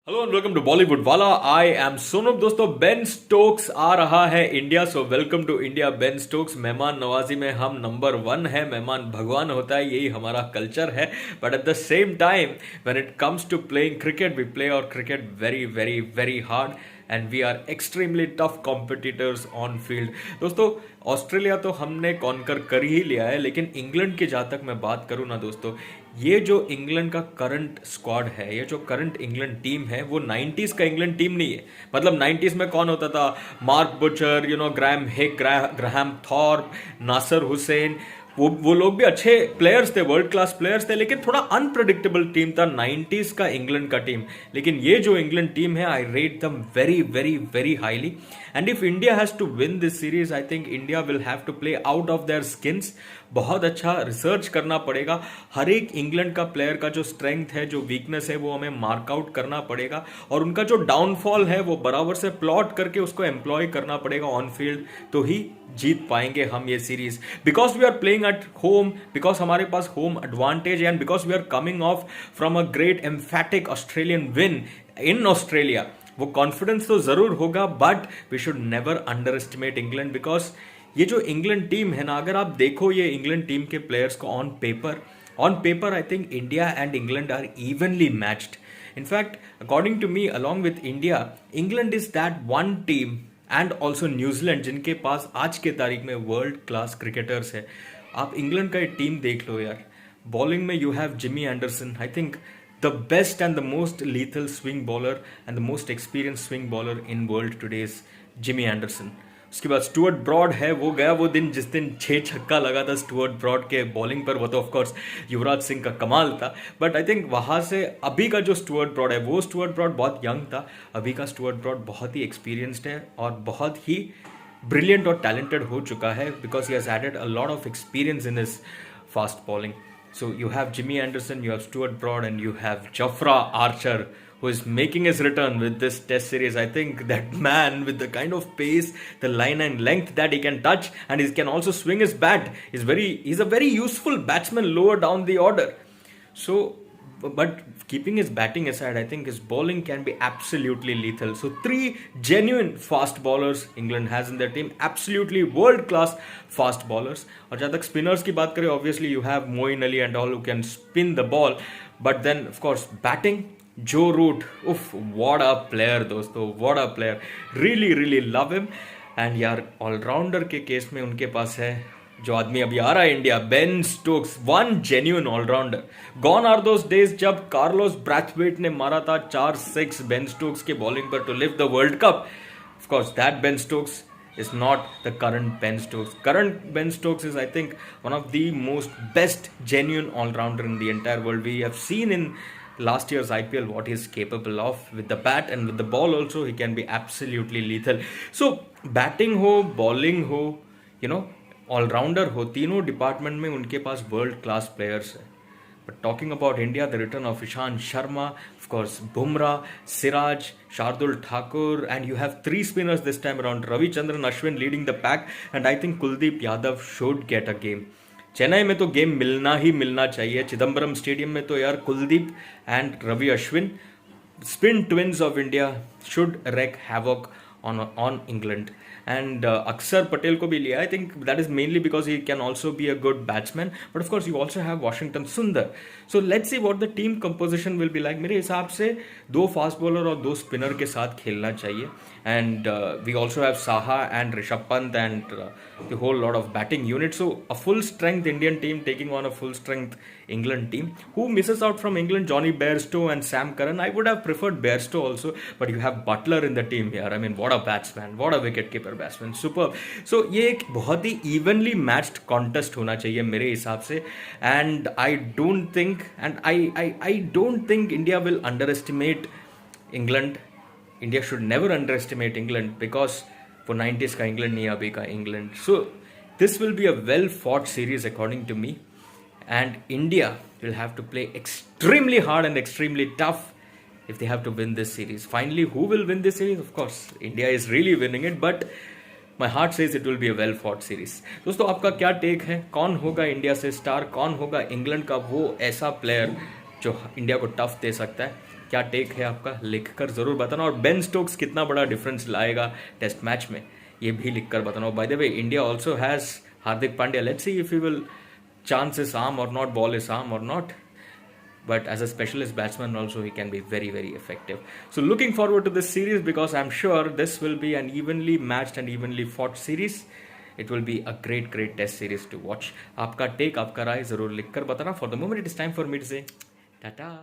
Hello and welcome to Bollywood वाला। I am Sonam. दोस्तों, Ben Stokes आ रहा है India, so welcome to India Ben Stokes. मेहमान नवाजी में हम नंबर 1 है। मेहमान भगवान होता है, यही हमारा कल्चर है। But at the same time when it comes to playing cricket, we play our cricket very very very hard and we are extremely tough competitors on field. दोस्तों, ऑस्ट्रेलिया तो हमने कॉन्कर कर ही लिया है, लेकिन इंग्लैंड की जहाँ तक मैं बात करूँ ना दोस्तों, ये जो इंग्लैंड का करंट स्क्वाड है, ये जो करंट इंग्लैंड टीम है, वो 90s का इंग्लैंड टीम नहीं है। मतलब 90s में कौन होता था? मार्क बुचर, ग्राहम हिक, ग्राहम थॉर्प, नासिर हुसैन, वो लोग भी अच्छे प्लेयर्स थे, वर्ल्ड क्लास प्लेयर्स थे, लेकिन थोड़ा अनप्रेडिक्टेबल टीम था 90s का इंग्लैंड का टीम। लेकिन ये जो इंग्लैंड टीम है, I rate them very very very highly. And if India has to win this series, I think India will have to play out of their skins. बहुत अच्छा research करना पड़ेगा। हर एक इंग्लैंड का प्लेयर का जो strength है, जो वीकनेस है, वो हमें मार्कआउट करना पड़ेगा और उनका जो डाउनफॉल है वो बराबर से प्लॉट करके उसको एम्प्लॉय करना पड़ेगा ऑन फील्ड, तो ही जीत पाएंगे हम ये series. Because we are playing at home, because हमारे पास home advantage and because we are coming off from a great emphatic Australian win in Australia. वो कॉन्फिडेंस तो जरूर होगा, but we should never underestimate England. Because ये जो England team है ना, अगर आप देखो ये इंग्लैंड टीम के प्लेयर्स को on paper I think India and England are evenly matched. In fact according to me, along with India, England is that one team and also New Zealand जिनके पास आज के तारीख में वर्ल्ड क्लास क्रिकेटर्स है। आप इंग्लैंड का एक टीम देख लो यार। बॉलिंग में you have Jimmy Anderson, I think the best and the most lethal swing bowler and the most experience swing bowler in world today is Jimmy Anderson. उसके बाद Stuart broad है। वो गया वो दिन जिस दिन 6 छक्का लगा था स्टुअर्ट ब्रॉड के बॉलिंग पर, वो तो ऑफकोर्स युवराज सिंह का कमाल था। बट आई थिंक वहां से अभी का जो स्टुअर्ट ब्रॉड है, वो स्टुअर्ट ब्रॉड बहुत यंग था। अभी का स्टुअर्ट ब्रॉड बहुत ही एक्सपीरियंस्ड है और बहुत ही ब्रिलियंट और टैलेंटेड हो चुका है, because he has added a lot of experience in his fast bowling. So you have Jimmy Anderson, you have Stuart Broad, and you have Jofra Archer, who is making his return with this test series. I think that man, with the kind of pace, the line and length that he can touch, and he can also swing his bat, he's a very useful batsman lower down the order. So, but keeping his batting aside, I think his bowling can be absolutely lethal. So 3 genuine fast bowlers England has in their team, absolutely world class fast bowlers. और जहाँ तक spinners की बात करें, obviously you have Moeen Ali and all who can spin the ball, but then of course batting, Joe Root, what a player दोस्तों, what a player, really love him. And यार allrounder के case में उनके पास है जो आदमी अभी आ रहा है India, Ben Stokes, one genuine allrounder. Gone are those days जब कार्लोस ब्रैथवेट ने मारा था 4-6 बेन स्टोक्स के बॉलिंग पर to lift the world cup. Of course that Ben Stokes is not the current Ben Stokes. Current Ben Stokes is, I think, one of the most best genuine all-rounder in the entire world. We have seen in last year's IPL what he is capable of with the bat and with the ball also. He can be absolutely lethal. So batting ho, bowling ho, allrounder हो, तीनों department में उनके पास world class players है. But talking about India, the return of Ishant Sharma, of course Bumrah, Siraj, Shardul Thakur, and you have 3 spinners this time around, Ravichandran Ashwin leading the pack, and I think Kuldeep Yadav should get a game. Chennai में तो game मिलना ही मिलना चाहिए. Chidambaram stadium में तो यार Kuldeep and Ravi Ashwin, spin twins of India, should wreak havoc on England. And Akshar Patel को भी लिया. I think that is mainly because he can also be a good batsman. But of course you also have Washington Sundar. So let's see what the team composition will be like. मेरे हिसाब से 2 fast bowler और 2 spinner के साथ खेलना चाहिए. And we also have Saha and Rishabh Pant and the whole lot of batting unit. So a full strength Indian team taking on a full strength England team. Who misses out from England? Johnny Bairstow and Sam Curran. I would have preferred Bairstow also, but you have Butler in the team here. I mean, what a batsman, what a wicket-keeper batsman, superb. So ये एक बहुत ही evenly matched contest होना चाहिए मेरे हिसाब से. And I don't think India will underestimate England. India should never underestimate England because for 90s का England नहीं, अभी का England. So this will be a well fought series according to me. And India will have to play extremely hard and extremely tough if they have to win this series. Finally, who will win this series? Of course, India is really winning it, but my heart says it will be a well fought series. दोस्तों, आपका क्या take है? कौन होगा India से star? कौन होगा England का वो ऐसा प्लेयर जो इंडिया को टफ दे सकता है? क्या टेक है आपका, लिखकर ज़रूर बताना। और बेन स्टोक्स कितना बड़ा डिफरेंस लाएगा टेस्ट मैच में, ये भी लिखकर बताना। By the way, India also has Hardik Pandya, let's see if he will chance his arm or not, ball his arm or not. But as a specialist batsman also, he can be very, very effective. So looking forward to this series, because I'm sure this will be an evenly matched and evenly fought series. It will be a great, great test series to watch. आपका take, आपका राय जरूर लिखकर बताना. For the moment, it is time for me to say tata.